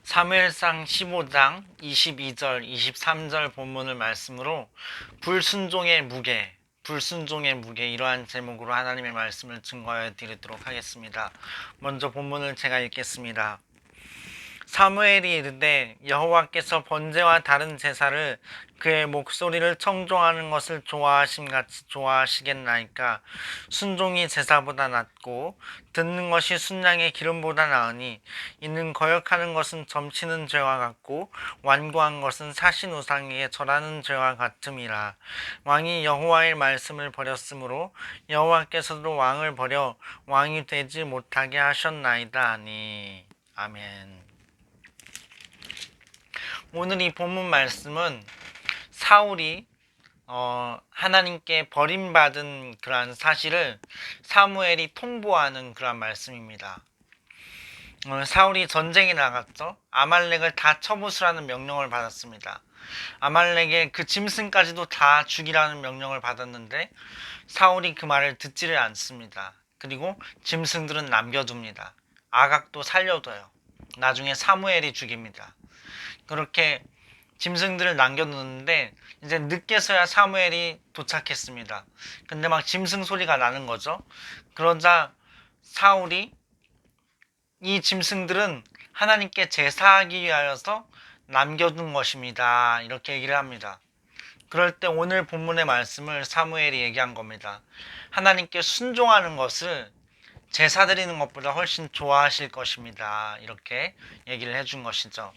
사무엘상 15장 22절, 23절 본문을 말씀으로 불순종의 무게 이러한 제목으로 하나님의 말씀을 증거하여 드리도록 하겠습니다. 먼저 본문을 제가 읽겠습니다. 사무엘이 이르되 여호와께서 번제와 다른 제사를 그의 목소리를 청종하는 것을 좋아하심같이 좋아하시겠나이까. 순종이 제사보다 낫고 듣는 것이 순양의 기름보다 나으니 이는 거역하는 것은 점치는 죄와 같고 완고한 것은 사신 우상에게 절하는 죄와 같음이라. 왕이 여호와의 말씀을 버렸으므로 여호와께서도 왕을 버려 왕이 되지 못하게 하셨나이다 하니. 아멘. 오늘 이 본문 말씀은 사울이 하나님께 버림받은 그러한 사실을 사무엘이 통보하는 그러한 말씀입니다. 사울이 전쟁에 나갔죠. 아말렉을 다 처부수라는 명령을 받았습니다. 아말렉의 그 짐승까지도 다 죽이라는 명령을 받았는데 사울이 그 말을 듣지를 않습니다. 그리고 짐승들은 남겨둡니다. 아각도 살려둬요. 나중에 사무엘이 죽입니다. 그렇게 짐승들을 남겨놓는데 이제 늦게서야 사무엘이 도착했습니다. 근데 막 짐승 소리가 나는 거죠. 그러자 사울이 이 짐승들은 하나님께 제사하기 위하여서 남겨둔 것입니다. 이렇게 얘기를 합니다. 그럴 때 오늘 본문의 말씀을 사무엘이 얘기한 겁니다. 하나님께 순종하는 것을 제사 드리는 것보다 훨씬 좋아하실 것입니다. 이렇게 얘기를 해준 것이죠.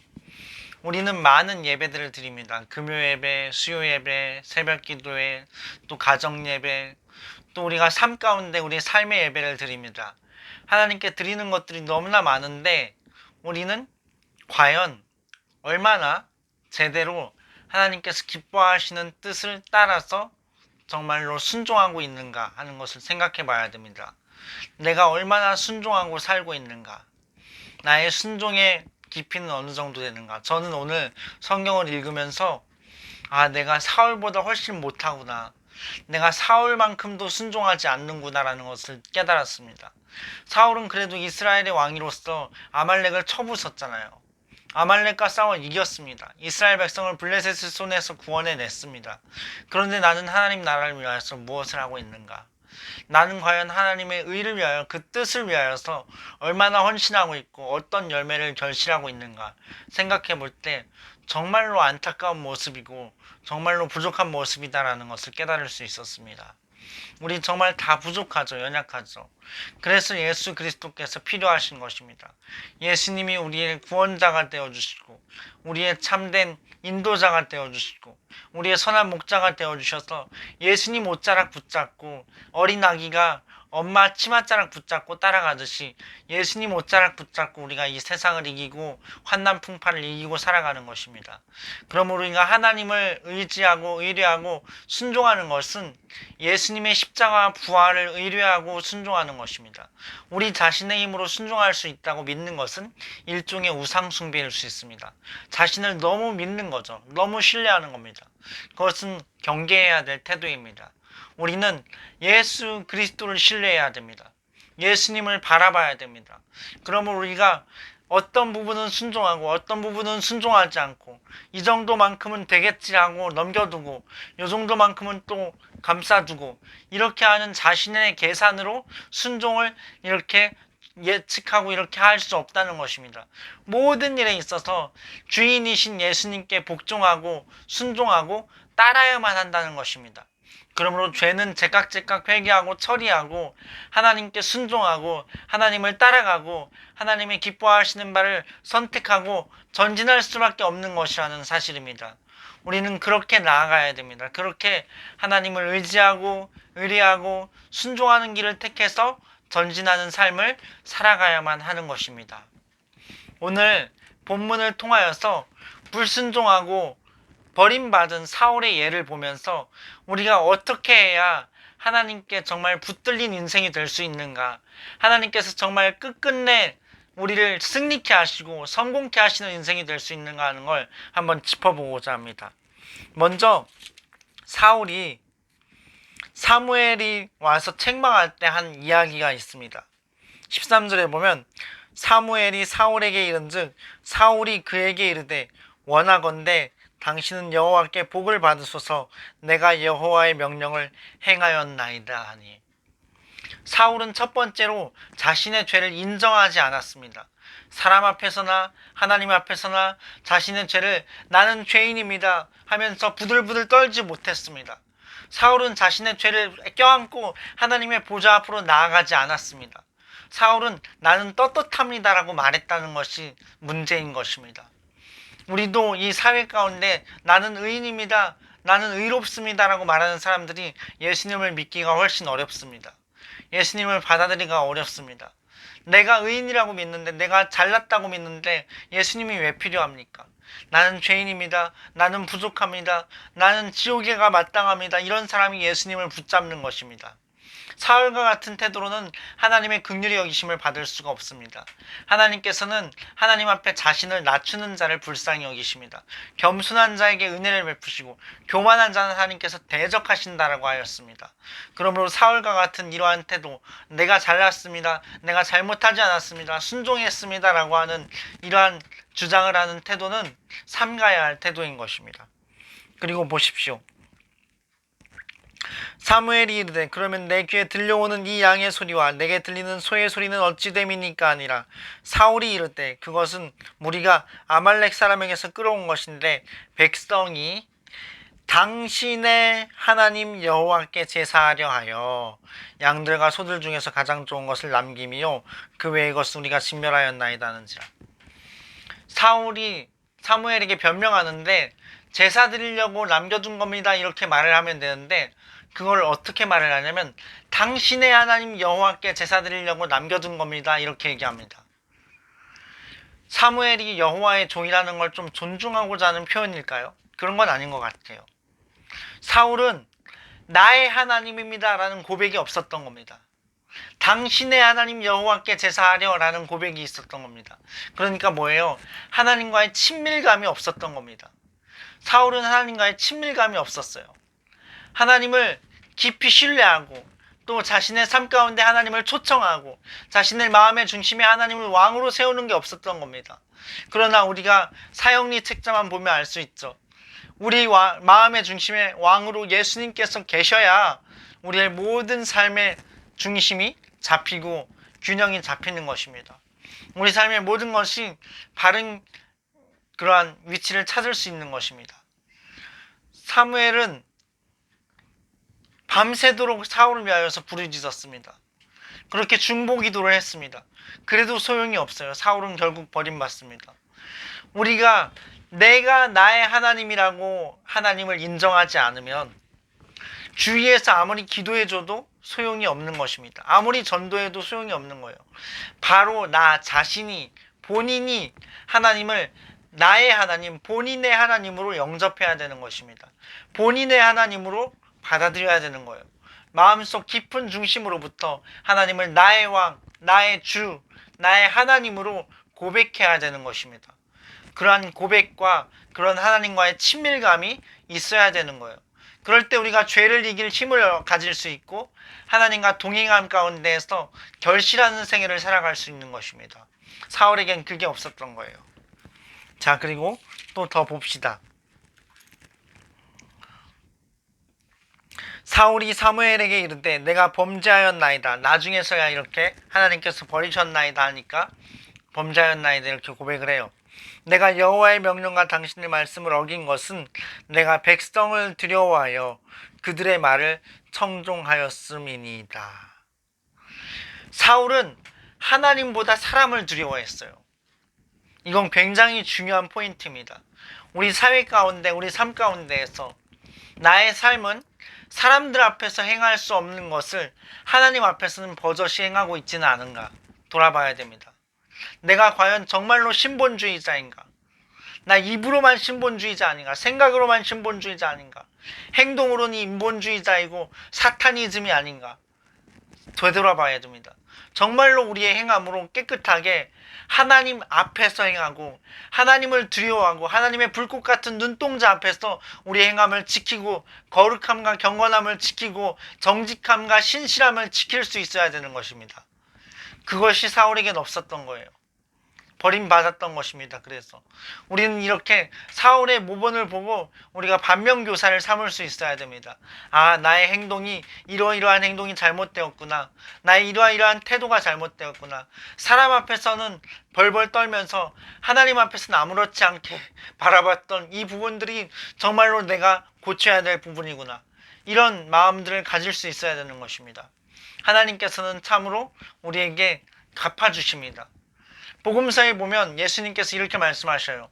우리는 많은 예배들을 드립니다. 금요 예배, 수요 예배, 새벽 기도회, 또 가정 예배, 또 우리가 삶 가운데 우리 삶의 예배를 드립니다. 하나님께 드리는 것들이 너무나 많은데 우리는 과연 얼마나 제대로 하나님께서 기뻐하시는 뜻을 따라서 정말로 순종하고 있는가 하는 것을 생각해 봐야 됩니다. 내가 얼마나 순종하고 살고 있는가, 나의 순종의 깊이는 어느 정도 되는가. 저는 오늘 성경을 읽으면서 내가 사울보다 훨씬 못하구나, 내가 사울만큼도 순종하지 않는구나라는 것을 깨달았습니다. 사울은 그래도 이스라엘의 왕으로서 아말렉을 쳐부쉈잖아요. 아말렉과 싸워 이겼습니다. 이스라엘 백성을 블레셋의 손에서 구원해냈습니다. 그런데 나는 하나님 나라를 위하여서 무엇을 하고 있는가? 나는 과연 하나님의 의를 위하여, 그 뜻을 위하여서 얼마나 헌신하고 있고 어떤 열매를 결실하고 있는가 생각해 볼 때 정말로 안타까운 모습이고 정말로 부족한 모습이다라는 것을 깨달을 수 있었습니다. 우리 정말 다 부족하죠. 연약하죠. 그래서 예수 그리스도께서 필요하신 것입니다. 예수님이 우리의 구원자가 되어주시고 우리의 참된 인도자가 되어주시고 우리의 선한 목자가 되어주셔서 예수님 옷자락 붙잡고 어린 아기가 엄마 치맛자락 붙잡고 따라가듯이 예수님 옷자락 붙잡고 우리가 이 세상을 이기고 환난 풍파를 이기고 살아가는 것입니다. 그러므로 우리가 하나님을 의지하고 의뢰하고 순종하는 것은 예수님의 십자가와 부활을 의뢰하고 순종하는 것입니다. 우리 자신의 힘으로 순종할 수 있다고 믿는 것은 일종의 우상 숭배일 수 있습니다. 자신을 너무 믿는 거죠. 너무 신뢰하는 겁니다. 그것은 경계해야 될 태도입니다. 우리는 예수 그리스도를 신뢰해야 됩니다. 예수님을 바라봐야 됩니다. 그러면 우리가 어떤 부분은 순종하고 어떤 부분은 순종하지 않고 이 정도만큼은 되겠지 하고 넘겨두고 이 정도만큼은 또 감싸두고 이렇게 하는 자신의 계산으로 순종을 이렇게 예측하고 이렇게 할 수 없다는 것입니다. 모든 일에 있어서 주인이신 예수님께 복종하고 순종하고 따라야만 한다는 것입니다. 그러므로 죄는 제깍제깍 회개하고 처리하고 하나님께 순종하고 하나님을 따라가고 하나님이 기뻐하시는 바를 선택하고 전진할 수밖에 없는 것이라는 사실입니다. 우리는 그렇게 나아가야 됩니다. 그렇게 하나님을 의지하고 의뢰하고 순종하는 길을 택해서 전진하는 삶을 살아가야만 하는 것입니다. 오늘 본문을 통하여서 불순종하고 버림받은 사울의 예를 보면서 우리가 어떻게 해야 하나님께 정말 붙들린 인생이 될 수 있는가, 하나님께서 정말 끝끝내 우리를 승리케 하시고 성공케 하시는 인생이 될 수 있는가 하는 걸 한번 짚어보고자 합니다. 먼저 사울이 사무엘이 와서 책망할 때 한 이야기가 있습니다. 13절에 보면 사무엘이 사울에게 이른즉 사울이 그에게 이르되 원하건대 당신은 여호와께 복을 받으소서 내가 여호와의 명령을 행하였나이다 하니. 사울은 첫 번째로 자신의 죄를 인정하지 않았습니다. 사람 앞에서나 하나님 앞에서나 자신의 죄를 나는 죄인입니다 하면서 부들부들 떨지 못했습니다. 사울은 자신의 죄를 껴안고 하나님의 보좌 앞으로 나아가지 않았습니다. 사울은 나는 떳떳합니다라고 말했다는 것이 문제인 것입니다. 우리도 이 사회 가운데 나는 의인입니다, 나는 의롭습니다라고 말하는 사람들이 예수님을 믿기가 훨씬 어렵습니다. 예수님을 받아들이기가 어렵습니다. 내가 의인이라고 믿는데, 내가 잘났다고 믿는데 예수님이 왜 필요합니까? 나는 죄인입니다, 나는 부족합니다, 나는 지옥에 가 마땅합니다, 이런 사람이 예수님을 붙잡는 것입니다. 사울과 같은 태도로는 하나님의 긍휼히 여기심을 받을 수가 없습니다. 하나님께서는 하나님 앞에 자신을 낮추는 자를 불쌍히 여기십니다. 겸손한 자에게 은혜를 베푸시고 교만한 자는 하나님께서 대적하신다라고 하였습니다. 그러므로 사울과 같은 이러한 태도, 내가 잘났습니다, 내가 잘못하지 않았습니다, 순종했습니다 라고 하는 이러한 주장을 하는 태도는 삼가야 할 태도인 것입니다. 그리고 보십시오. 사무엘이 이르되 그러면 내 귀에 들려오는 이 양의 소리와 내게 들리는 소의 소리는 어찌 됨이니까 아니라. 사울이 이르되 그것은 무리가 아말렉 사람에게서 끌어온 것인데 백성이 당신의 하나님 여호와께 제사하려 하여 양들과 소들 중에서 가장 좋은 것을 남김이요 그 외의 것은 우리가 진멸하였나이다 하는지라. 사무엘에게 변명하는데 제사 드리려고 남겨둔 겁니다 이렇게 말을 하면 되는데, 그걸 어떻게 말을 하냐면 당신의 하나님 여호와께 제사 드리려고 남겨둔 겁니다 이렇게 얘기합니다. 사무엘이 여호와의 종이라는 걸 좀 존중하고자 하는 표현일까요? 그런 건 아닌 것 같아요. 사울은 나의 하나님입니다 라는 고백이 없었던 겁니다. 당신의 하나님 여호와께 제사하려 라는 고백이 있었던 겁니다. 그러니까 뭐예요? 하나님과의 친밀감이 없었던 겁니다. 사울은 하나님과의 친밀감이 없었어요. 하나님을 깊이 신뢰하고 또 자신의 삶 가운데 하나님을 초청하고 자신의 마음의 중심에 하나님을 왕으로 세우는 게 없었던 겁니다. 그러나 우리가 사형리 책자만 보면 알 수 있죠. 우리 마음의 중심에 왕으로 예수님께서 계셔야 우리의 모든 삶의 중심이 잡히고 균형이 잡히는 것입니다. 우리 삶의 모든 것이 바른 그러한 위치를 찾을 수 있는 것입니다. 사무엘은 밤새도록 사울을 위하여서 부르짖었습니다. 그렇게 중보기도를 했습니다. 그래도 소용이 없어요. 사울은 결국 버림받습니다. 우리가 내가 나의 하나님이라고 하나님을 인정하지 않으면 주위에서 아무리 기도해줘도 소용이 없는 것입니다. 아무리 전도해도 소용이 없는 거예요. 바로 나 자신이, 본인이 하나님을 나의 하나님, 본인의 하나님으로 영접해야 되는 것입니다. 본인의 하나님으로 받아들여야 되는 거예요. 마음속 깊은 중심으로부터 하나님을 나의 왕, 나의 주, 나의 하나님으로 고백해야 되는 것입니다. 그러한 고백과 그런 하나님과의 친밀감이 있어야 되는 거예요. 그럴 때 우리가 죄를 이길 힘을 가질 수 있고 하나님과 동행함 가운데에서 결실하는 생애를 살아갈 수 있는 것입니다. 사울에겐 그게 없었던 거예요. 자, 그리고 또 더 봅시다. 사울이 사무엘에게 이르되 내가 범죄하였나이다. 나중에서야 이렇게 하나님께서 버리셨나이다 하니까 범죄하였나이다 이렇게 고백을 해요. 내가 여호와의 명령과 당신의 말씀을 어긴 것은 내가 백성을 두려워하여 그들의 말을 청종하였음이니이다. 사울은 하나님보다 사람을 두려워했어요. 이건 굉장히 중요한 포인트입니다. 우리 사회 가운데, 우리 삶 가운데에서 나의 삶은 사람들 앞에서 행할 수 없는 것을 하나님 앞에서는 버젓이 행하고 있지는 않은가 돌아봐야 됩니다. 내가 과연 정말로 신본주의자인가? 나 입으로만 신본주의자 아닌가? 생각으로만 신본주의자 아닌가? 행동으로는 인본주의자이고 사타니즘이 아닌가? 되돌아봐야 됩니다. 정말로 우리의 행함으로 깨끗하게 하나님 앞에서 행하고 하나님을 두려워하고 하나님의 불꽃 같은 눈동자 앞에서 우리의 행함을 지키고 거룩함과 경건함을 지키고 정직함과 신실함을 지킬 수 있어야 되는 것입니다. 그것이 사울에겐 없었던 거예요. 버림받았던 것입니다. 그래서 우리는 이렇게 사울의 모본을 보고 우리가 반면교사를 삼을 수 있어야 됩니다. 아, 나의 행동이 이러이러한 행동이 잘못되었구나. 나의 이러이러한 태도가 잘못되었구나. 사람 앞에서는 벌벌 떨면서 하나님 앞에서는 아무렇지 않게 바라봤던 이 부분들이 정말로 내가 고쳐야 될 부분이구나. 이런 마음들을 가질 수 있어야 되는 것입니다. 하나님께서는 참으로 우리에게 갚아주십니다. 복음서에 보면 예수님께서 이렇게 말씀하셔요.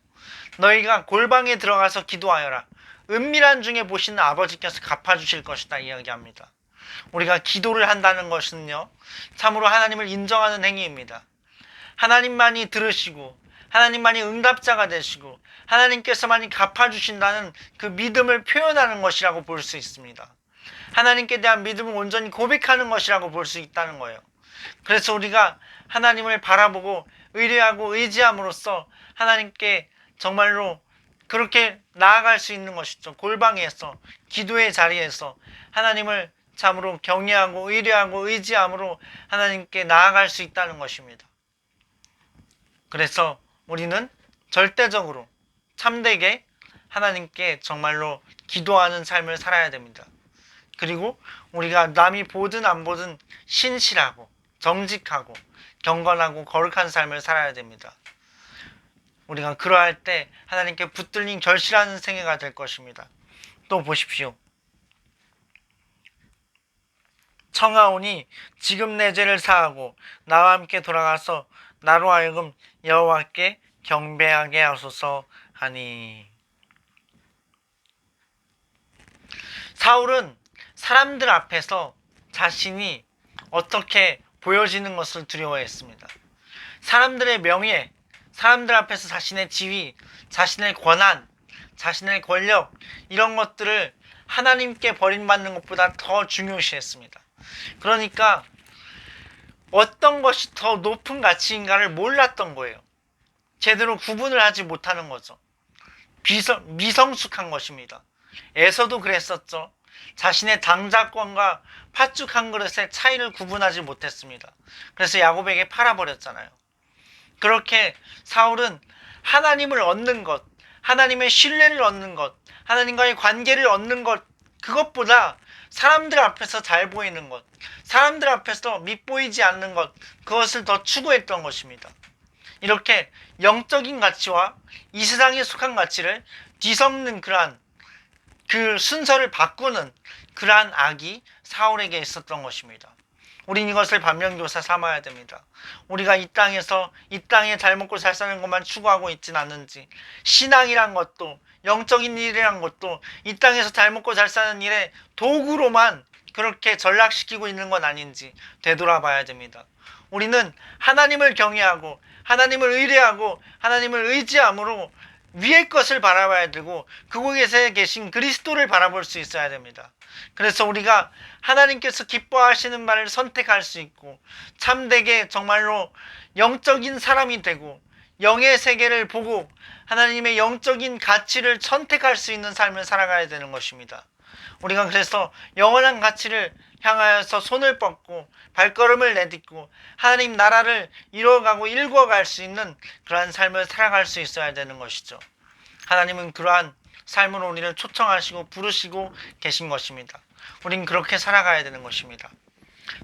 너희가 골방에 들어가서 기도하여라. 은밀한 중에 보시는 아버지께서 갚아주실 것이다 이야기합니다. 우리가 기도를 한다는 것은요, 참으로 하나님을 인정하는 행위입니다. 하나님만이 들으시고 하나님만이 응답자가 되시고 하나님께서만이 갚아주신다는 그 믿음을 표현하는 것이라고 볼 수 있습니다. 하나님께 대한 믿음을 온전히 고백하는 것이라고 볼 수 있다는 거예요. 그래서 우리가 하나님을 바라보고 의뢰하고 의지함으로써 하나님께 정말로 그렇게 나아갈 수 있는 것이죠. 골방에서, 기도의 자리에서 하나님을 참으로 경외하고 의뢰하고 의지함으로 하나님께 나아갈 수 있다는 것입니다. 그래서 우리는 절대적으로 참되게 하나님께 정말로 기도하는 삶을 살아야 됩니다. 그리고 우리가 남이 보든 안 보든 신실하고 정직하고 경건하고 거룩한 삶을 살아야 됩니다. 우리가 그러할 때 하나님께 붙들린 결실하는 생애가 될 것입니다. 또 보십시오. 청하오니 지금 내 죄를 사하고 나와 함께 돌아가서 나로 하여금 여호와께 경배하게 하소서 하니. 사울은 사람들 앞에서 자신이 어떻게 보여지는 것을 두려워했습니다. 사람들의 명예, 사람들 앞에서 자신의 지위, 자신의 권한, 자신의 권력, 이런 것들을 하나님께 버림받는 것보다 더 중요시했습니다. 그러니까 어떤 것이 더 높은 가치인가를 몰랐던 거예요. 제대로 구분을 하지 못하는 거죠. 미성숙한 것입니다. 에서도 그랬었죠. 자신의 당자권과 팥죽 한 그릇의 차이를 구분하지 못했습니다. 그래서 야곱에게 팔아버렸잖아요. 그렇게 사울은 하나님을 얻는 것, 하나님의 신뢰를 얻는 것, 하나님과의 관계를 얻는 것, 그것보다 사람들 앞에서 잘 보이는 것, 사람들 앞에서 밉보이지 않는 것, 그것을 더 추구했던 것입니다. 이렇게 영적인 가치와 이 세상에 속한 가치를 뒤섞는 그러한 그 순서를 바꾸는 그러한 악이 사울에게 있었던 것입니다. 우린 이것을 반면교사 삼아야 됩니다. 우리가 이 땅에서 이 땅에 잘 먹고 잘 사는 것만 추구하고 있진 않는지, 신앙이란 것도 영적인 일이란 것도 이 땅에서 잘 먹고 잘 사는 일에 도구로만 그렇게 전락시키고 있는 건 아닌지 되돌아봐야 됩니다. 우리는 하나님을 경외하고 하나님을 의뢰하고 하나님을 의지함으로 위의 것을 바라봐야 되고 그곳에 계신 그리스도를 바라볼 수 있어야 됩니다. 그래서 우리가 하나님께서 기뻐하시는 말을 선택할 수 있고 참되게 정말로 영적인 사람이 되고 영의 세계를 보고 하나님의 영적인 가치를 선택할 수 있는 삶을 살아가야 되는 것입니다. 우리가 그래서 영원한 가치를 향하여서 손을 뻗고 발걸음을 내딛고 하나님 나라를 이루어가고 일구어갈 수 있는 그러한 삶을 살아갈 수 있어야 되는 것이죠. 하나님은 그러한 삶으로 우리를 초청하시고 부르시고 계신 것입니다. 우린 그렇게 살아가야 되는 것입니다.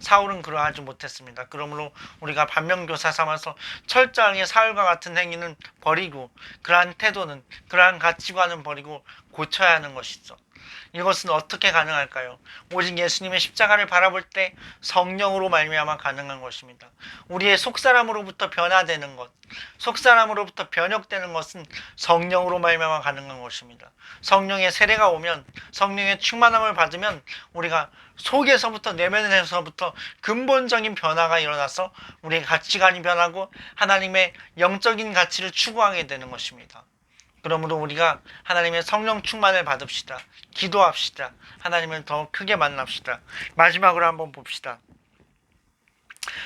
사울은 그러하지 못했습니다. 그러므로 우리가 반면교사 삼아서 철저하게 사울과 같은 행위는 버리고 그러한 태도는 그러한 가치관은 버리고 고쳐야 하는 것이죠. 이것은 어떻게 가능할까요? 오직 예수님의 십자가를 바라볼 때 성령으로 말미암아 가능한 것입니다. 우리의 속사람으로부터 변화되는 것, 속사람으로부터 변혁되는 것은 성령으로 말미암아 가능한 것입니다. 성령의 세례가 오면, 성령의 충만함을 받으면 우리가 속에서부터 내면에서부터 근본적인 변화가 일어나서 우리의 가치관이 변하고 하나님의 영적인 가치를 추구하게 되는 것입니다. 그러므로 우리가 하나님의 성령 충만을 받읍시다. 기도합시다. 하나님을 더 크게 만납시다. 마지막으로 한번 봅시다.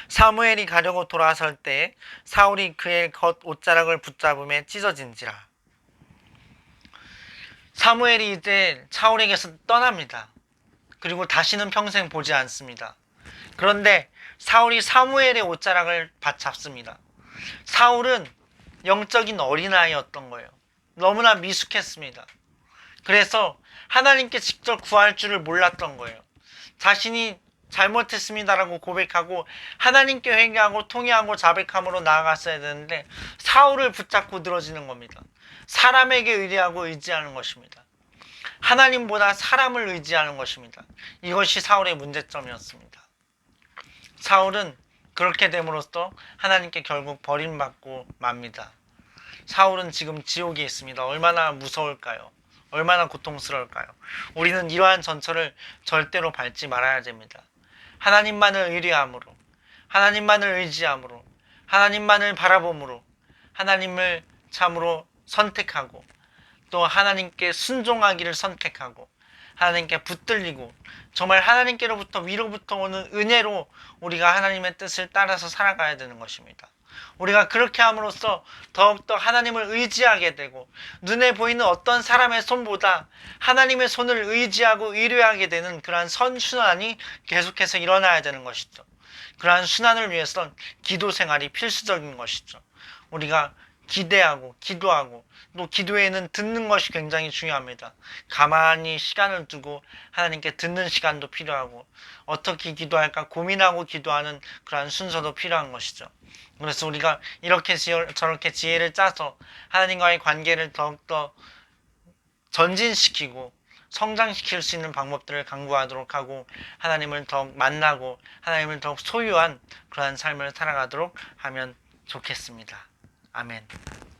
사무엘이 가려고 돌아설 때 사울이 그의 겉 옷자락을 붙잡음에 찢어진지라. 사무엘이 이제 사울에게서 떠납니다. 그리고 다시는 평생 보지 않습니다. 그런데 사울이 사무엘의 옷자락을 잡습니다. 사울은 영적인 어린아이였던 거예요. 너무나 미숙했습니다. 그래서 하나님께 직접 구할 줄을 몰랐던 거예요. 자신이 잘못했습니다라고 고백하고 하나님께 회개하고 통회하고 자백함으로 나아갔어야 되는데 사울을 붙잡고 늘어지는 겁니다. 사람에게 의뢰하고 의지하는 것입니다. 하나님보다 사람을 의지하는 것입니다. 이것이 사울의 문제점이었습니다. 사울은 그렇게 됨으로써 하나님께 결국 버림받고 맙니다. 사울은 지금 지옥에 있습니다. 얼마나 무서울까요? 얼마나 고통스러울까요? 우리는 이러한 전철을 절대로 밟지 말아야 됩니다. 하나님만을 의뢰함으로, 하나님만을 의지함으로, 하나님만을 바라봄으로, 하나님을 참으로 선택하고 또 하나님께 순종하기를 선택하고 하나님께 붙들리고 정말 하나님께로부터 위로부터 오는 은혜로 우리가 하나님의 뜻을 따라서 살아가야 되는 것입니다. 우리가 그렇게 함으로써 더욱더 하나님을 의지하게 되고 눈에 보이는 어떤 사람의 손보다 하나님의 손을 의지하고 의뢰하게 되는 그러한 선순환이 계속해서 일어나야 되는 것이죠. 그러한 순환을 위해서는 기도 생활이 필수적인 것이죠. 우리가 기대하고 기도하고 또 기도에는 듣는 것이 굉장히 중요합니다. 가만히 시간을 두고 하나님께 듣는 시간도 필요하고 어떻게 기도할까 고민하고 기도하는 그러한 순서도 필요한 것이죠. 그래서 우리가 이렇게 저렇게 지혜를 짜서 하나님과의 관계를 더욱더 전진시키고 성장시킬 수 있는 방법들을 강구하도록 하고 하나님을 더욱 만나고 하나님을 더욱 소유한 그러한 삶을 살아가도록 하면 좋겠습니다. 아멘.